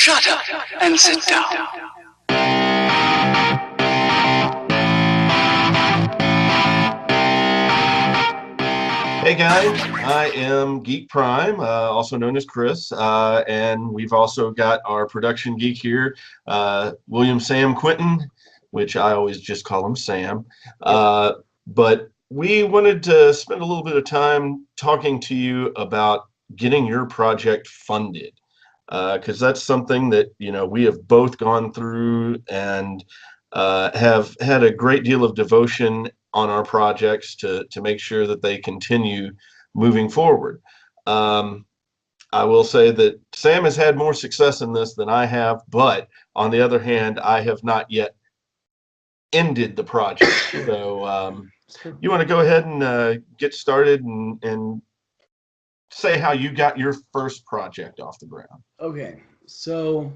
Shut up and sit down. Hey guys, I am Geek Prime, also known as Chris, and we've also got our production geek here, William Sam Quinton, which I always just call him Sam. But we wanted to spend a little bit of time talking to you about getting your project funded, because that's something that we have both gone through and have had a great deal of devotion on our projects to make sure that they continue moving forward. I will say that Sam has had more success in this than I have, but on the other hand, I have not yet ended the project. So you want to go ahead and get started and say how you got your first project off the ground. Okay, so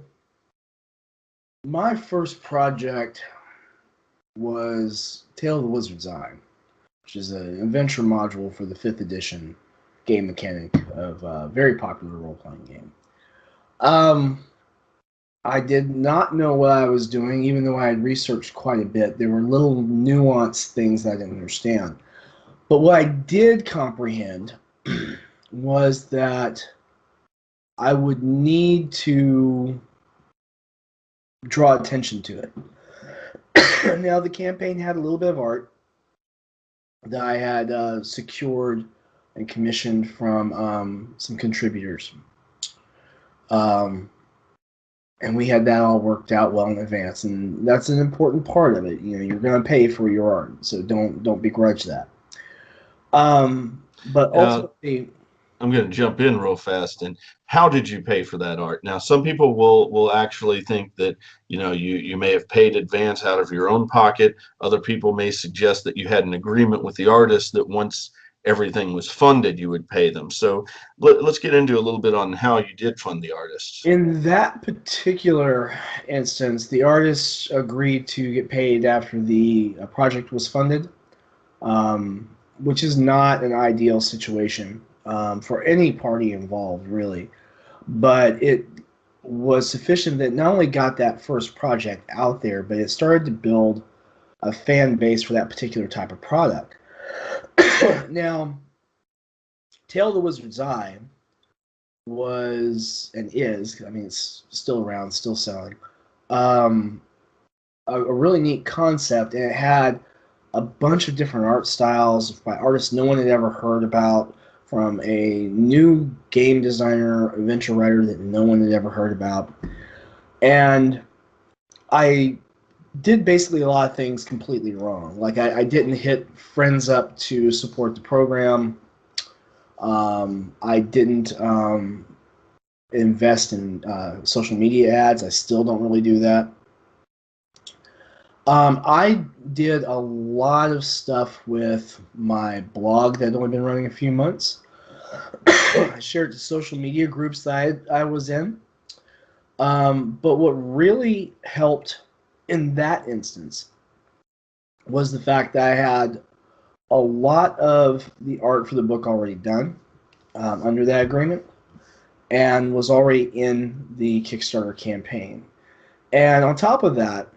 my first project was Tale of the Wizard's Eye, which is an adventure module for the 5th edition game mechanic of a very popular role-playing game. I did not know what I was doing, even though I had researched quite a bit. There were little nuanced things that I didn't understand. But what I did comprehend was that I would need to draw attention to it. Now, the campaign had a little bit of art that I had secured and commissioned from some contributors. And we had that all worked out well in advance, and that's an important part of it. You're going to pay for your art, so don't begrudge that. But ultimately, I'm going to jump in real fast. And how did you pay for that art? Now, some people will actually think that you may have paid advance out of your own pocket. Other people may suggest that you had an agreement with the artist that once everything was funded, you would pay them. So let's get into a little bit on how you did fund the artists. In that particular instance, the artists agreed to get paid after the project was funded, which is not an ideal situation for any party involved, really. But it was sufficient that not only got that first project out there, but it started to build a fan base for that particular type of product. Now, Tale of the Wizard's Eye was, and is, I mean, it's still around, still selling, a really neat concept, and it had a bunch of different art styles by artists no one had ever heard about, from a new game designer, adventure writer that no one had ever heard about. And I did basically a lot of things completely wrong. Like, I didn't hit friends up to support the program. I didn't invest in social media ads. I still don't really do that. I did a lot of stuff with my blog that had only been running a few months. I shared the social media groups that I was in. But what really helped in that instance was the fact that I had a lot of the art for the book already done under that agreement, and was already in the Kickstarter campaign. And on top of that,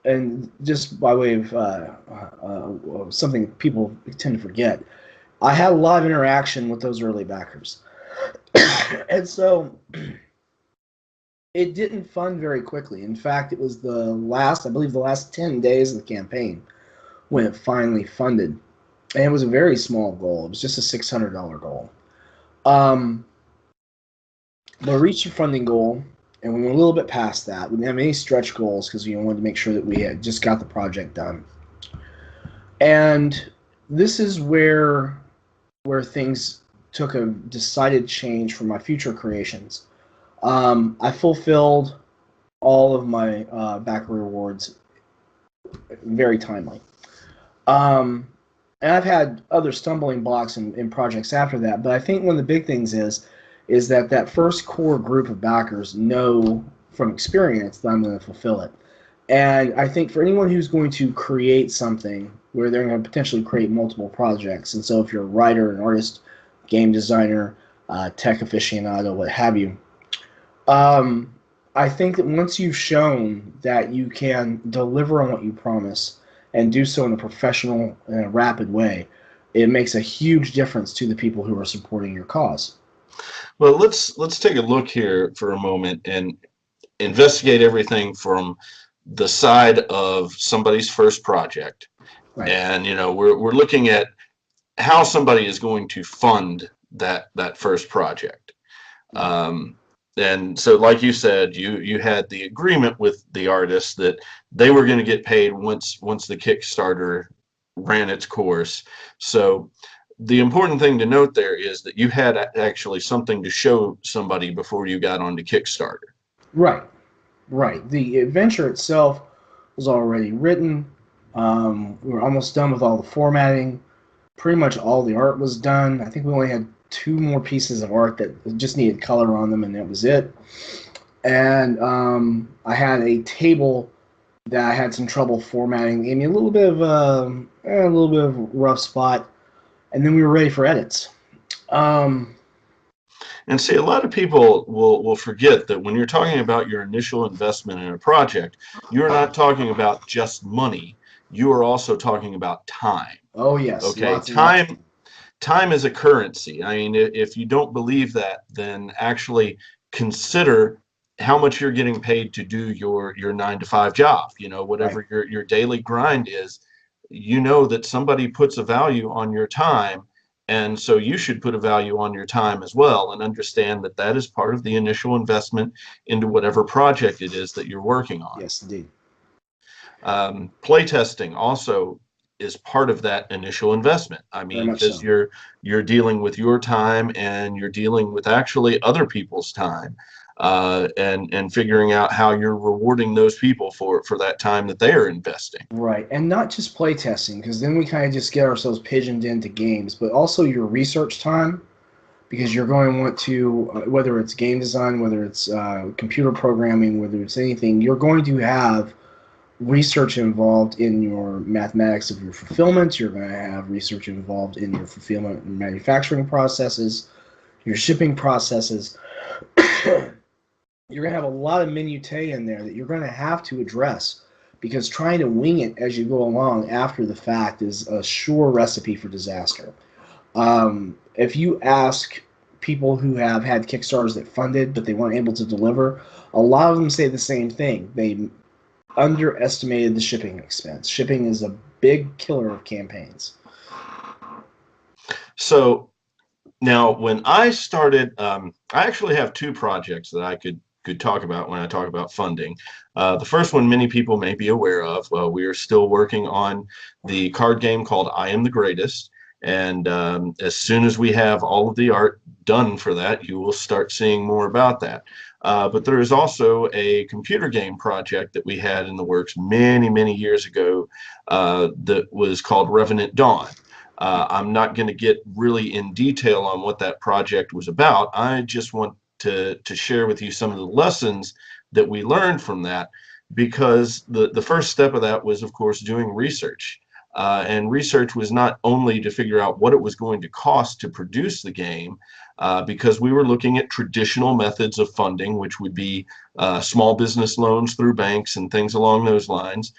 and just by way of something people tend to forget, I had a lot of interaction with those early backers. And so it didn't fund very quickly. In fact, it was the last 10 days of the campaign when it finally funded. And it was a very small goal. It was just a $600 goal. But we reached the funding goal, and we went a little bit past that. We didn't have any stretch goals because we wanted to make sure that we had just got the project done. And this is where things took a decided change for my future creations. I fulfilled all of my backer rewards very timely. And I've had other stumbling blocks in projects after that, but I think one of the big things is that first core group of backers know from experience that I'm going to fulfill it. And I think for anyone who's going to create something where they're going to potentially create multiple projects, and so if you're a writer, an artist, game designer, tech aficionado, what have you, I think that once you've shown that you can deliver on what you promise and do so in a professional and a rapid way, it makes a huge difference to the people who are supporting your cause. Well, let's take a look here for a moment and investigate everything from the side of somebody's first project. Right. And we're looking at how somebody is going to fund that first project. Um, and so, like you said, you had the agreement with the artist that they were going to get paid once the Kickstarter ran its course. So the important thing to note there is that you had actually something to show somebody before you got onto Kickstarter. Right. Right. The adventure itself was already written. We were almost done with all the formatting. Pretty much all the art was done. I think we only had 2 more pieces of art that just needed color on them, and that was it. And I had a table that I had some trouble formatting. Gave me a little bit of a rough spot, and then we were ready for edits. And see, a lot of people will forget that when you're talking about your initial investment in a project, you're not talking about just money. You are also talking about time. Oh yes, Okay, lots and lots. time is a currency. I mean, if you don't believe that, then actually consider how much you're getting paid to do your 9 to 5 job. Whatever Right. your daily grind is, that somebody puts a value on your time. And so you should put a value on your time as well and understand that that is part of the initial investment into whatever project it is that you're working on. Yes, indeed. Playtesting also is part of that initial investment. I Very mean, much because so. you're dealing with your time and you're dealing with actually other people's time, and figuring out how you're rewarding those people for that time that they are investing. Right, and not just playtesting, because then we kind of just get ourselves pigeoned into games, but also your research time, because you're going to want to, whether it's game design, whether it's computer programming, whether it's anything, you're going to have research involved in your mathematics of your fulfillment. You're going to have research involved in your fulfillment and manufacturing processes, your shipping processes. You're going to have a lot of minutiae in there that you're going to have to address, because trying to wing it as you go along after the fact is a sure recipe for disaster. If you ask people who have had Kickstarters that funded but they weren't able to deliver, a lot of them say the same thing. They underestimated the shipping expense. Shipping is a big killer of campaigns. So now, when I started, I actually have 2 projects that I could talk about when I talk about funding. The first one many people may be aware of. We are still working on the card game called I Am the Greatest. And as soon as we have all of the art done for that, you will start seeing more about that. But there is also a computer game project that we had in the works many, many years ago that was called Revenant Dawn. I'm not going to get really in detail on what that project was about. I just want to share with you some of the lessons that we learned from that, because the first step of that was, of course, doing research. And research was not only to figure out what it was going to cost to produce the game, because we were looking at traditional methods of funding, which would be small business loans through banks and things along those lines,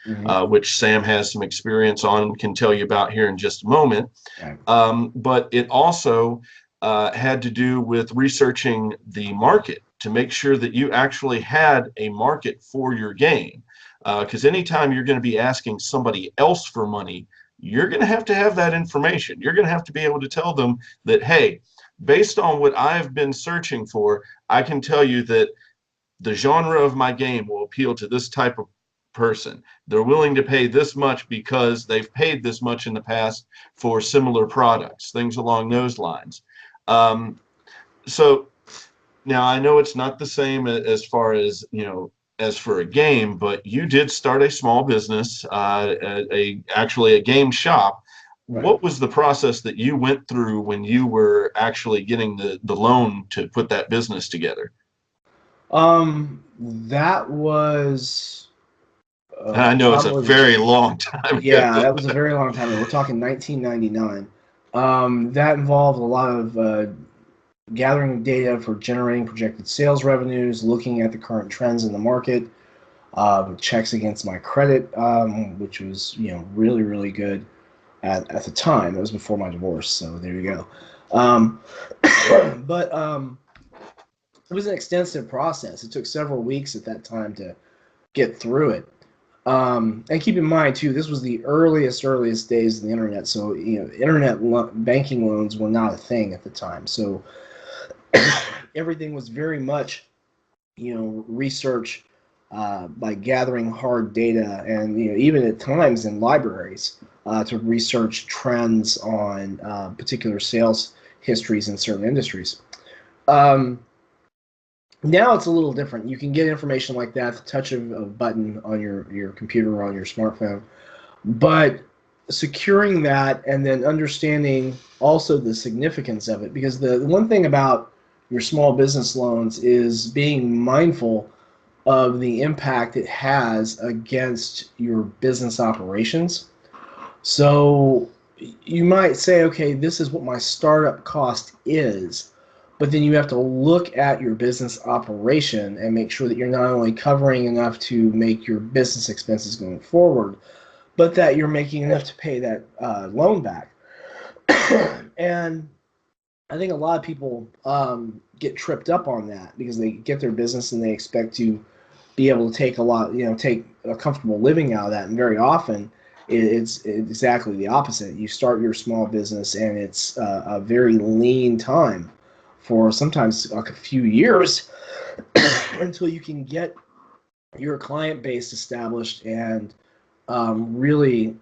which Sam has some experience on and can tell you about here in just a moment. Right. But it also had to do with researching the market to make sure that you actually had a market for your game. Because anytime you're going to be asking somebody else for money, you're going to have that information. You're going to have to be able to tell them that, hey, based on what I've been searching for, I can tell you that the genre of my game will appeal to this type of person. They're willing to pay this much because they've paid this much in the past for similar products, things along those lines. So now I know it's not the same as far as, as for a game, but you did start a small business, actually a game shop. Right. What was the process that you went through when you were actually getting the loan to put that business together? That was I know it's a probably, very long time ago. yeah, that was a very long time ago. We're talking 1999. That involved a lot of gathering data for generating projected sales revenues, looking at the current trends in the market, checks against my credit, which was really really good at the time. It was before my divorce, so there you go. But it was an extensive process. It took several weeks at that time to get through it. And keep in mind too, this was the earliest days of the internet. So internet banking loans were not a thing at the time. So everything was very much research by gathering hard data, and even at times in libraries to research trends on particular sales histories in certain industries. Now it's a little different. You can get information like that at the touch of a button on your computer or on your smartphone. But securing that and then understanding also the significance of it, because the one thing about your small business loans is being mindful of the impact it has against your business operations. So you might say, okay, this is what my startup cost is, but then you have to look at your business operation and make sure that you're not only covering enough to make your business expenses going forward, but that you're making enough to pay that loan back. And I think a lot of people get tripped up on that because they get their business and they expect to be able to take take a comfortable living out of that. And very often it's exactly the opposite. You start your small business and it's a very lean time for sometimes like a few years until you can get your client base established and really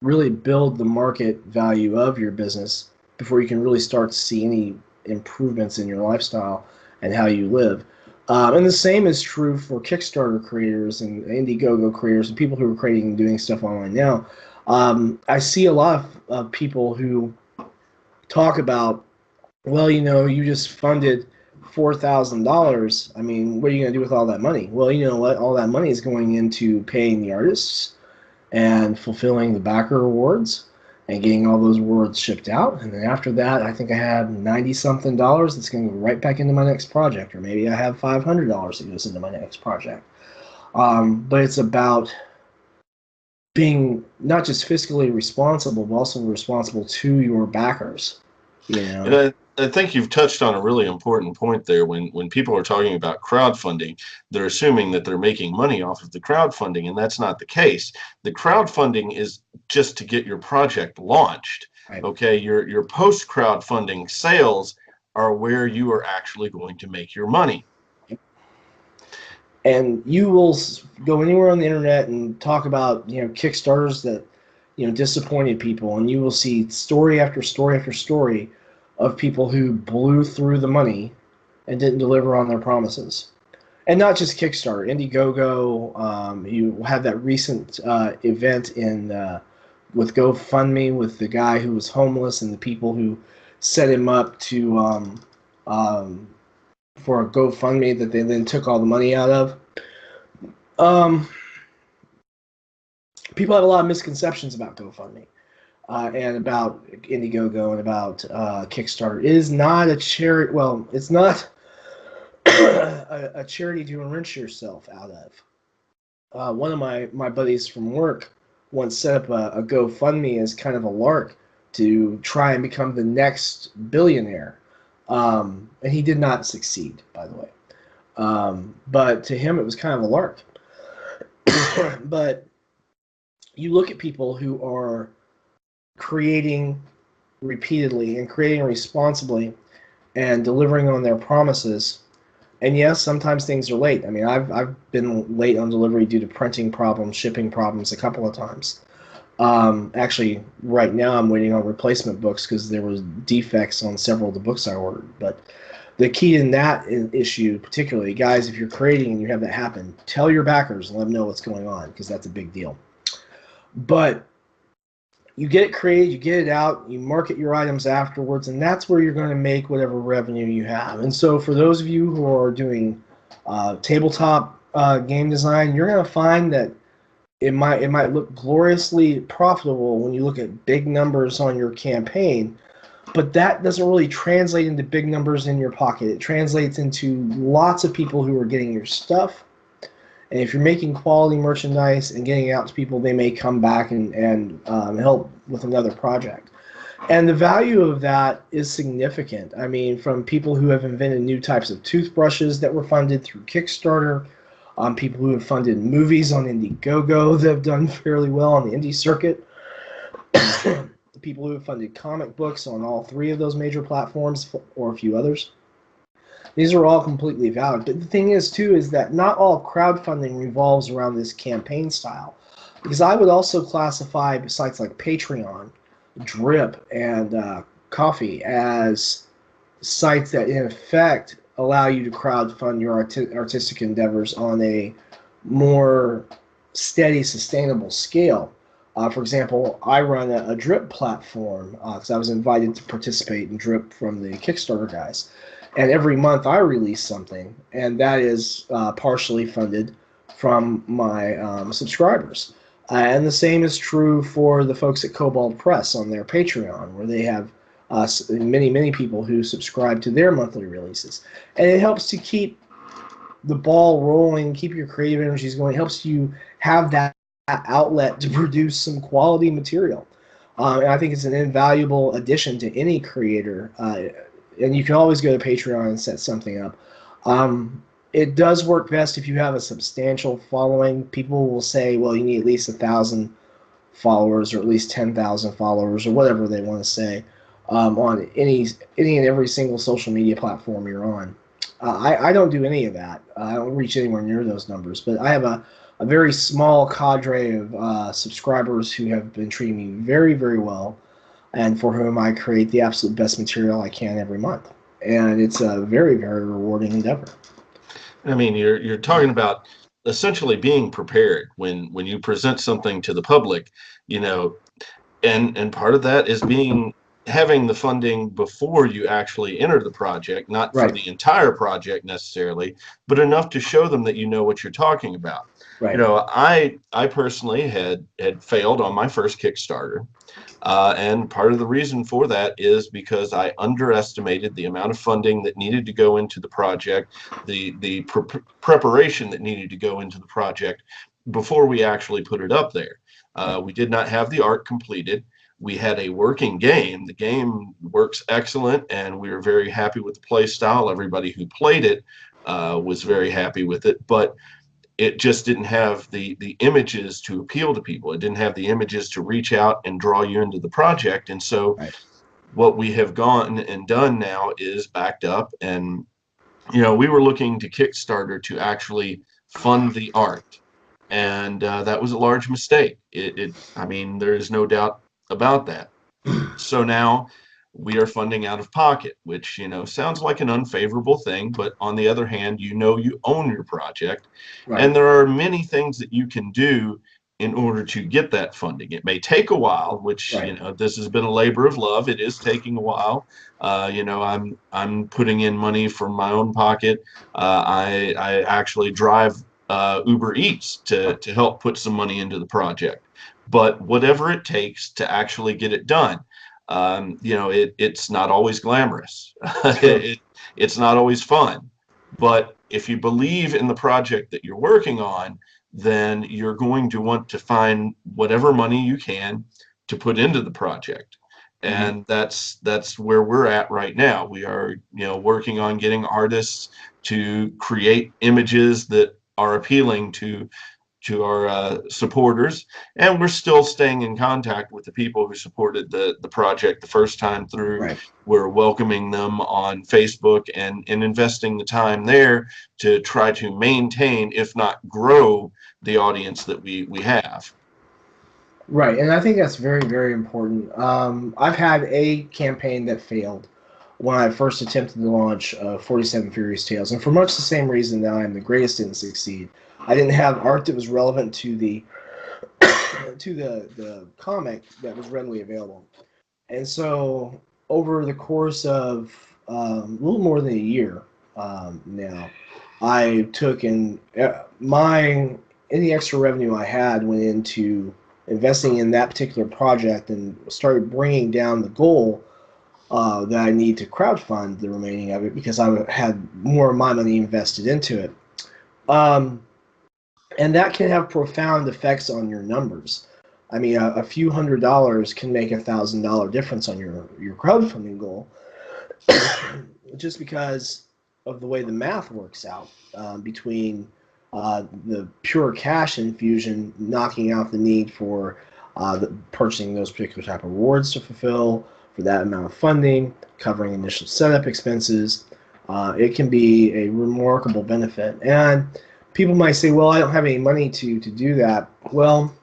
build the market value of your business before you can really start to see any improvements in your lifestyle and how you live. And the same is true for Kickstarter creators and Indiegogo creators and people who are creating and doing stuff online now. I see a lot of people who talk about, well, you just funded $4,000. I mean, what are you going to do with all that money? Well, you know what? All that money is going into paying the artists and fulfilling the backer rewards and getting all those rewards shipped out. And then after that, I think I have $90-something that's going to go right back into my next project. Or maybe I have $500 that goes into my next project. But it's about being not just fiscally responsible, but also responsible to your backers. And I think you've touched on a really important point there. When people are talking about crowdfunding, they're assuming that they're making money off of the crowdfunding, and that's not the case. The crowdfunding is just to get your project launched. Right. Okay, your post-crowdfunding sales are where you are actually going to make your money. And you will go anywhere on the internet and talk about Kickstarters that disappointed people, and you will see story after story after story of people who blew through the money and didn't deliver on their promises. And not just Kickstarter, Indiegogo. You had that recent event with GoFundMe with the guy who was homeless and the people who set him up to for a GoFundMe that they then took all the money out of. People have a lot of misconceptions about GoFundMe and about Indiegogo and about Kickstarter. It is not a charity. Well, it's not a charity to enrich yourself out of. One of my buddies from work once set up a GoFundMe as kind of a lark to try and become the next billionaire. And he did not succeed, by the way. But to him, it was kind of a lark. But you look at people who are creating repeatedly and creating responsibly and delivering on their promises. And yes, sometimes things are late. I mean, I've been late on delivery due to printing problems, shipping problems a couple of times. Actually, right now I'm waiting on replacement books because there was defects on several of the books I ordered. But the key in that issue, particularly, guys, if you're creating and you have that happen, tell your backers and let them know what's going on, because that's a big deal. But you get it created, you get it out, you market your items afterwards, and that's where you're going to make whatever revenue you have. And so for those of you who are doing tabletop game design, you're going to find that it might look gloriously profitable when you look at big numbers on your campaign, but that doesn't really translate into big numbers in your pocket. It translates into lots of people who are getting your stuff. And if you're making quality merchandise and getting it out to people, they may come back and help with another project. And the value of that is significant. I mean, from people who have invented new types of toothbrushes that were funded through Kickstarter, people who have funded movies on Indiegogo that have done fairly well on the indie circuit, people who have funded comic books on all three of those major platforms or a few others. These are all completely valid. But the thing is, too, is that not all crowdfunding revolves around this campaign style. Because I would also classify sites like Patreon, Drip, and Coffee as sites that, in effect, allow you to crowdfund your artistic endeavors on a more steady, sustainable scale. For example, I run a Drip platform because I was invited to participate in Drip from the Kickstarter guys. And every month I release something, and that is partially funded from my subscribers. And the same is true for the folks at Cobalt Press on their Patreon, where they have many, many people who subscribe to their monthly releases. And it helps to keep the ball rolling, keep your creative energies going. It helps you have that outlet to produce some quality material. And I think it's an invaluable addition to any creator. And you can always go to Patreon and set something up. It does work best if you have a substantial following. People will say, well, you need at least 1,000 followers or at least 10,000 followers or whatever they want to say on any and every single social media platform you're on. I don't do any of that. I don't reach anywhere near those numbers. But I have a very small cadre of subscribers who have been treating me very, very well, and for whom I create the absolute best material I can every month. And it's a very, very rewarding endeavor. I mean, you're talking about essentially being prepared when you present something to the public, you know, and part of that is having the funding before you actually enter the project, not for the entire project necessarily, but enough to show them that you know what you're talking about. Right. You know, I personally had failed on my first Kickstarter. And part of the reason for that is because I underestimated the amount of funding that needed to go into the project, the preparation that needed to go into the project before we actually put it up there. We did not have the art completed. We had a working game. The game works excellent, and we were very happy with the play style. Everybody who played it was very happy with it, but it just didn't have the images to appeal to people. It didn't have the images to reach out and draw you into the project. And so what we have gone and done now is backed up. And, you know, we were looking to Kickstarter to actually fund the art. And that was a large mistake. I mean, there is no doubt about that. So now we are funding out of pocket, which, you know, sounds like an unfavorable thing, but on the other hand, you know, you own your project, and there are many things that you can do in order to get that funding. It may take a while, which, you know, this has been a labor of love. It is taking a while. You know, I'm putting in money from my own pocket. I actually drive Uber Eats to help put some money into the project. But whatever it takes to actually get it done. You know, it's not always glamorous. It's not always fun. But if you believe in the project that you're working on, then you're going to want to find whatever money you can to put into the project. And that's where we're at right now. We are, you know, working on getting artists to create images that are appealing to our supporters, and we're still staying in contact with the people who supported the project the first time through. We're welcoming them on Facebook and investing the time there to try to maintain, if not grow, the audience that we have. Right, and I think that's very, very important. I've had a campaign that failed when I first attempted to launch 47 Furious Tales, and for much the same reason that I'm the greatest didn't succeed. I didn't have art that was relevant to the the comic that was readily available. And so over the course of a little more than a year now, I took any extra revenue I had went into investing in that particular project and started bringing down the goal that I need to crowdfund the remaining of it because I had more of my money invested into it. And that can have profound effects on your numbers. I mean, a few $100s can make $1,000 difference on your crowdfunding goal, just because of the way the math works out between the pure cash infusion knocking out the need for purchasing those particular type of rewards to fulfill for that amount of funding, covering initial setup expenses. It can be a remarkable benefit. And people might say, well, I don't have any money to do that. Well,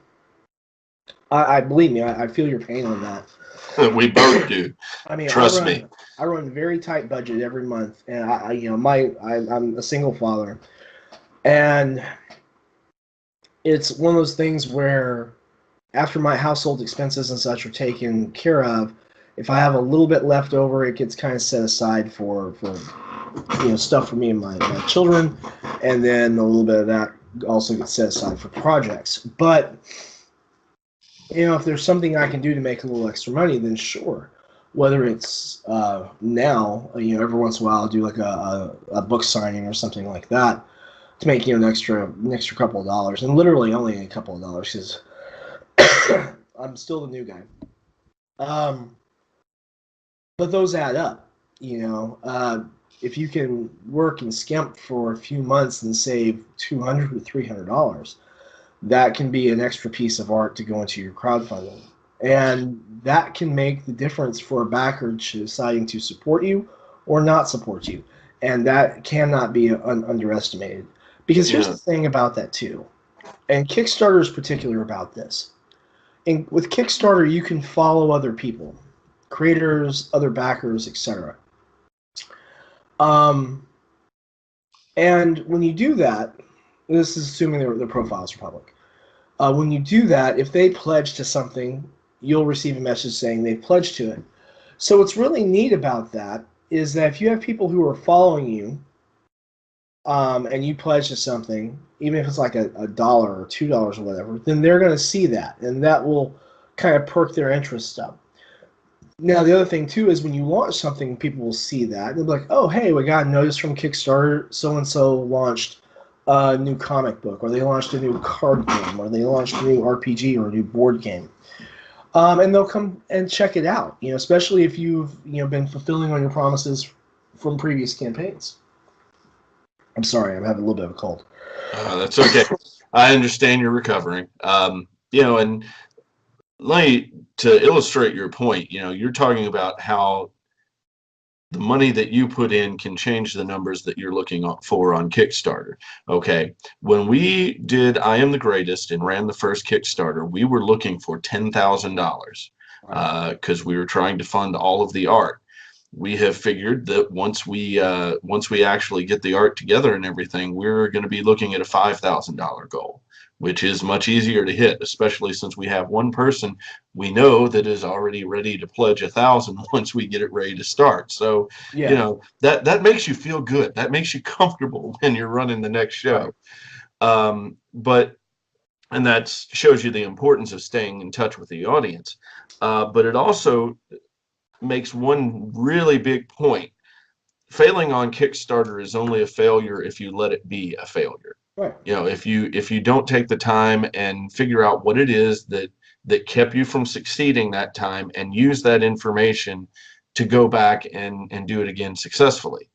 I believe me, I feel your pain on that. We both do. I mean, Trust me. I run a very tight budget every month, and I'm a single father, and it's one of those things where after my household expenses and such are taken care of, if I have a little bit left over, it gets kind of set aside for stuff for me and my children, and then a little bit of that also gets set aside for projects. But if there's something I can do to make a little extra money, then sure. Whether it's now, every once in a while I'll do like a book signing or something like that to make an extra couple of dollars, and literally only a couple of dollars because I'm still the new guy. But those add up, if you can work and skimp for a few months and save $200 to $300, that can be an extra piece of art to go into your crowdfunding. And that can make the difference for a backer deciding to support you or not support you. And that cannot be underestimated. Because here's the thing about that too. And Kickstarter is particular about this. With Kickstarter, you can follow other people, creators, other backers, etc. And when you do that, this is assuming their profiles are public. When you do that, if they pledge to something, you'll receive a message saying they pledged to it. So what's really neat about that is that if you have people who are following you, and you pledge to something, even if it's like $1 or $2 or whatever, then they're going to see that, and that will kind of perk their interest up. Now, the other thing, too, is when you launch something, people will see that. They'll be like, oh, hey, we got a notice from Kickstarter. So-and-so launched a new comic book, or they launched a new card game, or they launched a new RPG or a new board game. And they'll come and check it out, especially if you've been fulfilling on your promises from previous campaigns. I'm sorry, I'm having a little bit of a cold. That's okay. I understand you're recovering. And to illustrate your point, you're talking about how the money that you put in can change the numbers that you're looking for on Kickstarter. Okay, when we did I Am the Greatest and ran the first Kickstarter, we were looking for $10,000 because we were trying to fund all of the art. We have figured that once we actually get the art together and everything, we're going to be looking at a $5,000 goal, which is much easier to hit, especially since we have one person we know that is already ready to pledge $1,000 once we get it ready to start. So, that makes you feel good. That makes you comfortable when you're running the next show. Right. And that shows you the importance of staying in touch with the audience. But it also makes one really big point. Failing on Kickstarter is only a failure if you let it be a failure. Right. If you don't take the time and figure out what it is that kept you from succeeding that time and use that information to go back and do it again successfully.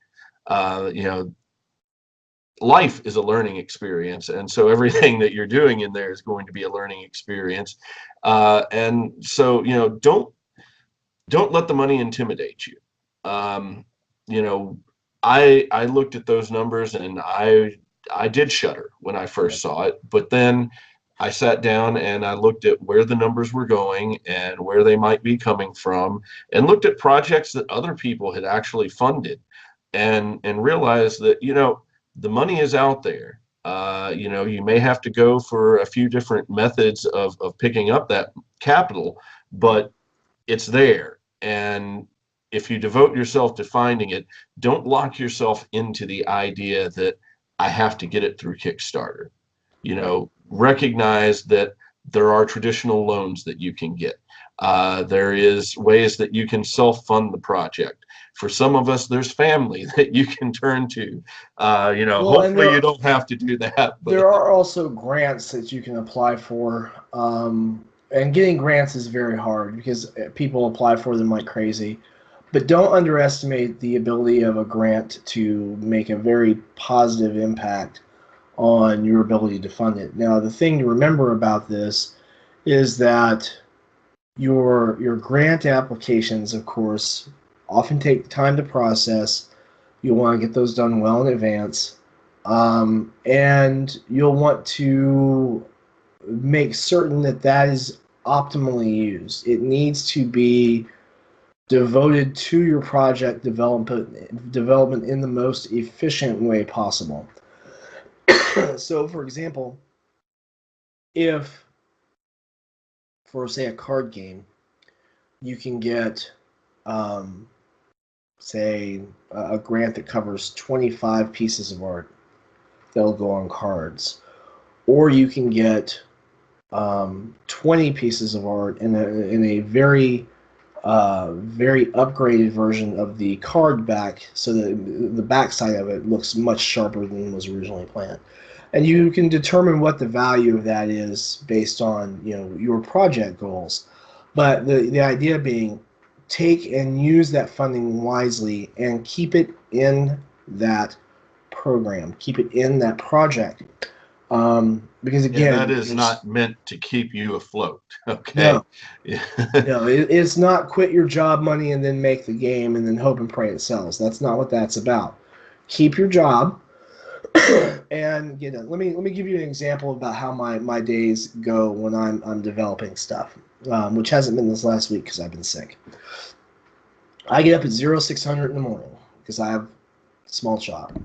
Life is a learning experience, and so everything that you're doing in there is going to be a learning experience. And so, don't let the money intimidate you. I looked at those numbers and I did shudder when I first saw it, but then I sat down and I looked at where the numbers were going and where they might be coming from, and looked at projects that other people had actually funded, and realized that, the money is out there. You may have to go for a few different methods of picking up that capital, but it's there. And if you devote yourself to finding it, don't lock yourself into the idea that I have to get it through Kickstarter. Recognize that there are traditional loans that you can get. There is ways that you can self-fund the project. For some of us, there's family that you can turn to. Well, and Hopefully you don't have to do that. But there are also grants that you can apply for. And getting grants is very hard because people apply for them like crazy. But don't underestimate the ability of a grant to make a very positive impact on your ability to fund it. Now, the thing to remember about this is that your grant applications, of course, often take time to process. You'll want to get those done well in advance. And you'll want to make certain that that is optimally used. It needs to be devoted to your project development in the most efficient way possible. So, for example, if for say a card game, you can get say a grant that covers 25 pieces of art that'll go on cards, or you can get 20 pieces of art in a very very upgraded version of the card back, so that the back side of it looks much sharper than was originally planned. And you can determine what the value of that is based on your project goals. But the idea being, take and use that funding wisely and keep it in that program, keep it in that project. Because again, that is not meant to keep you afloat. Okay. No, no, it's not quit your job money and then make the game and then hope and pray it sells. That's not what that's about. Keep your job and get it. Let me give you an example about how my days go when I'm developing stuff, which hasn't been this last week because I've been sick. I get up at 0600 in the morning because I have a small child.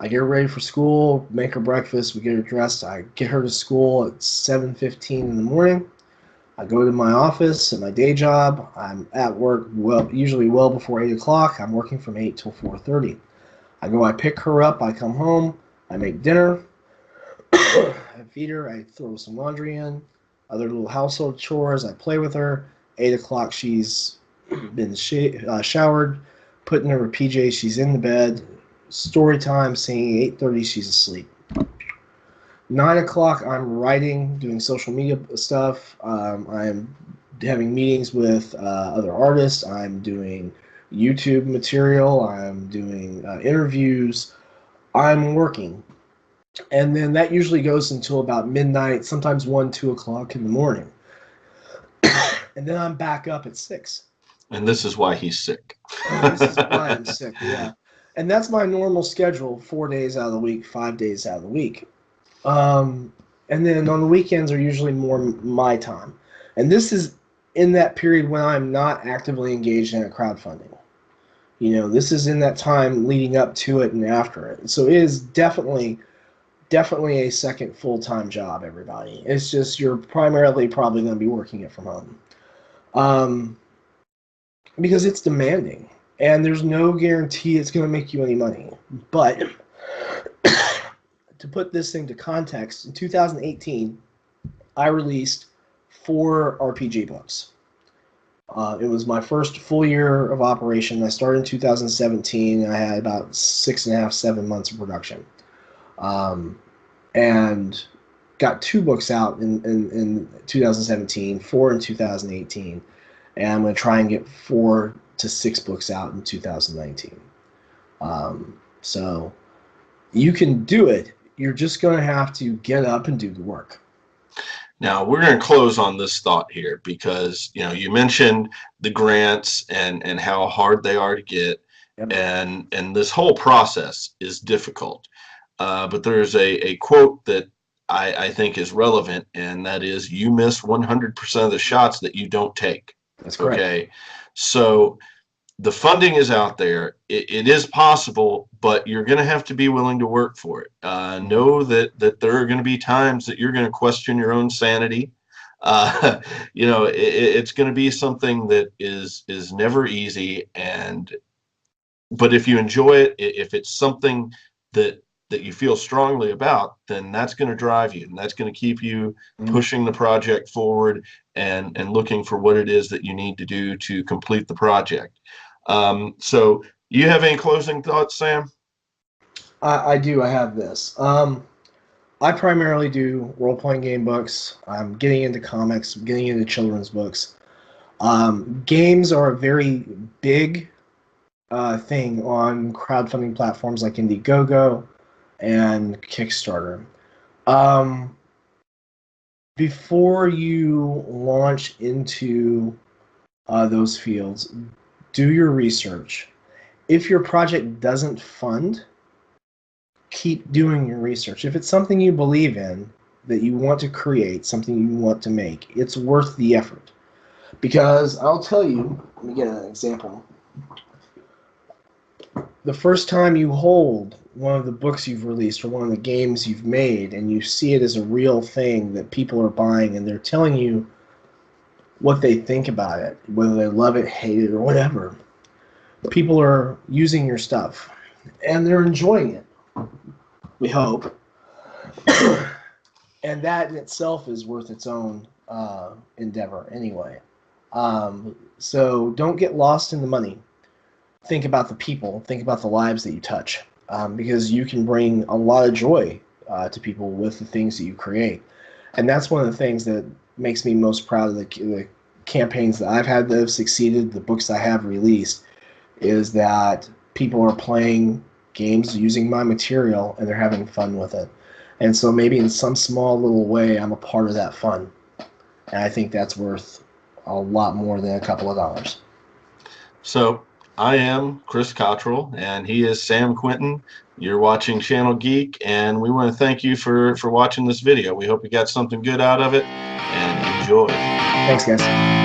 I get her ready for school, make her breakfast, we get her dressed. I get her to school at 7:15 in the morning. I go to my office at my day job. I'm at work usually well before 8 o'clock. I'm working from 8 till 4:30. I pick her up, I come home, I make dinner, I feed her, I throw some laundry in, other little household chores, I play with her. 8 o'clock she's been showered, put in her PJs, she's in the bed. Story time, singing. 8:30 she's asleep. 9 o'clock I'm writing, doing social media stuff. I'm having meetings with other artists. I'm doing YouTube material. I'm doing interviews. I'm working. And then that usually goes until about midnight, sometimes 1, 2 o'clock in the morning. And then I'm back up at 6. And this is why he's sick. This is why I'm sick, yeah. And that's my normal schedule, 4 days out of the week, 5 days out of the week. And then on the weekends are usually more my time. And this is in that period when I'm not actively engaged in a crowdfunding. This is in that time leading up to it and after it. So it is definitely a second full-time job, everybody. It's just you're primarily probably going to be working it from home. Because it's demanding. And there's no guarantee it's going to make you any money. But to put this thing to context, in 2018, I released 4 RPG books. It was my first full year of operation. I started in 2017. I had about 6.5, 7 months of production. And got 2 books out in 2017, 4 in 2018. And I'm going to try and get 4 to 6 books out in 2019. So you can do it. You're just going to have to get up and do the work. Now, we're going to close on this thought here because, you mentioned the grants and how hard they are to get. Yep. And this whole process is difficult. But there's a quote that I think is relevant, and that is, you miss 100% of the shots that you don't take. That's correct. Okay. So the funding is out there. It is possible, but you're going to have to be willing to work for it. Know that there are going to be times that you're going to question your own sanity. It's going to be something that is never easy. But if you enjoy it, if it's something that that you feel strongly about, then that's going to drive you, and that's going to keep you pushing the project forward and looking for what it is that you need to do to complete the project. So you have any closing thoughts, Sam? I do. I have this. I primarily do role-playing game books. I'm getting into comics, getting into children's books. Games are a very big thing on crowdfunding platforms like Indiegogo and Kickstarter. Before you launch into those fields, do your research. If your project doesn't fund, keep doing your research. If it's something you believe in, that you want to create, something you want to make, it's worth the effort. Because I'll tell you, let me get an example. The first time you hold one of the books you've released or one of the games you've made and you see it as a real thing that people are buying and they're telling you what they think about it, whether they love it, hate it, or whatever, people are using your stuff and they're enjoying it, we hope. And that in itself is worth its own endeavor anyway. So don't get lost in the money. Think about the people, think about the lives that you touch, because you can bring a lot of joy to people with the things that you create. And that's one of the things that makes me most proud of the campaigns that I've had that have succeeded, the books I have released, is that people are playing games using my material and they're having fun with it. And so maybe in some small little way, I'm a part of that fun. And I think that's worth a lot more than a couple of dollars. So I am Chris Cottrell, and he is Sam Quinton. You're watching Channel Geek, and we want to thank you for watching this video. We hope you got something good out of it, and enjoy. Thanks, guys.